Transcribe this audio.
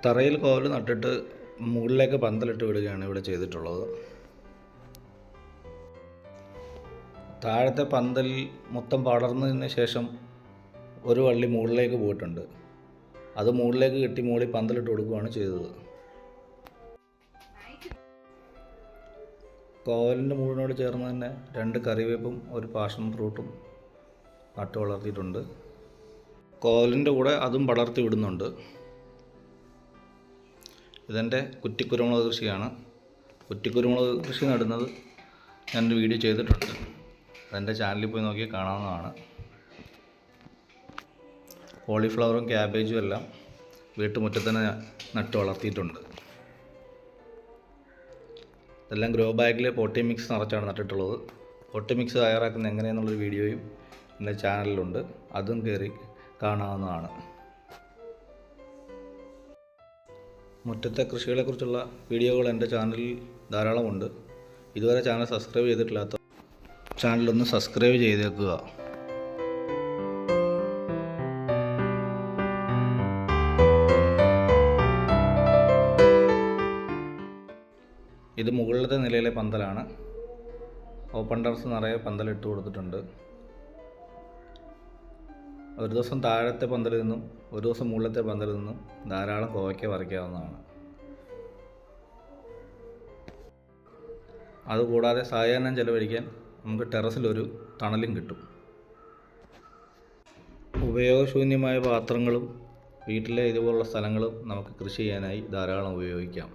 തറയിൽ കോല് നട്ടിട്ട് മുകളിലേക്ക് പന്തലിട്ട് വിടുകയാണ് ഇവിടെ ചെയ്തിട്ടുള്ളത്. താഴത്തെ പന്തൽ മൊത്തം പടർന്നതിന് ശേഷം ഒരു വള്ളി മുകളിലേക്ക് പോയിട്ടുണ്ട്. അത് മുകളിലേക്ക് കെട്ടി മുകളിൽ പന്തലിട്ട് കൊടുക്കുകയാണ് ചെയ്തത്. കോവലിൻ്റെ മുകളിനോട് ചേർന്ന് തന്നെ 2 കറിവേപ്പും ഒരു പാഷൻ ഫ്രൂട്ടും നട്ടു വളർത്തിയിട്ടുണ്ട്. കോവലിൻ്റെ കൂടെ അതും പടർത്തി വിടുന്നുണ്ട്. ഇതെൻ്റെ കുറ്റിക്കുരുമുളക് കൃഷിയാണ്. കുറ്റിക്കുരുമുളക് കൃഷി നടുന്നത് ഞാനൊരു വീഡിയോ ചെയ്തിട്ടുണ്ട്. അതെൻ്റെ ചാനലിൽ പോയി നോക്കി കാണാവുന്നതാണ്. കോളിഫ്ലവറും ക്യാബേജും എല്ലാം വീട്ടുമുറ്റത്ത് തന്നെ നട്ടു വളർത്തിയിട്ടുണ്ട്. ഇതെല്ലാം ഗ്രോ ബാഗിൽ പോട്ടി മിക്സ് നിറച്ചാണ് നട്ടിട്ടുള്ളത്. പോട്ടി മിക്സ് തയ്യാറാക്കുന്നത് എങ്ങനെയെന്നുള്ളൊരു വീഡിയോയും എൻ്റെ ചാനലിലുണ്ട്. അതും കയറി കാണാവുന്നതാണ്. മുറ്റത്തെ കൃഷികളെക്കുറിച്ചുള്ള വീഡിയോകൾ എൻ്റെ ചാനലിൽ ധാരാളമുണ്ട്. ഇതുവരെ ചാനൽ സബ്സ്ക്രൈബ് ചെയ്തിട്ടില്ലാത്ത ചാനലൊന്ന് സബ്സ്ക്രൈബ് ചെയ്തേക്കുക. ഇത് മുകളിലത്തെ നിലയിലെ പന്തലാണ്. ഓപ്പൺ ടെറസ് നിറയെ പന്തലിട്ട് കൊടുത്തിട്ടുണ്ട്. ഒരു ദിവസം താഴത്തെ പന്തലിൽ നിന്നും ഒരു ദിവസം മുകളിലത്തെ പന്തലിൽ നിന്നും ധാരാളം കോവയ്ക്ക പറിക്കാവുന്നതാണ്. അതുകൂടാതെ സായാഹ്നം ചെലവഴിക്കാൻ നമുക്ക് ടെറസിലൊരു തണലും കിട്ടും. ഉപയോഗശൂന്യമായ പാത്രങ്ങളും വീട്ടിലെ ഇതുപോലുള്ള സ്ഥലങ്ങളും നമുക്ക് കൃഷി ചെയ്യാനായി ധാരാളം ഉപയോഗിക്കാം.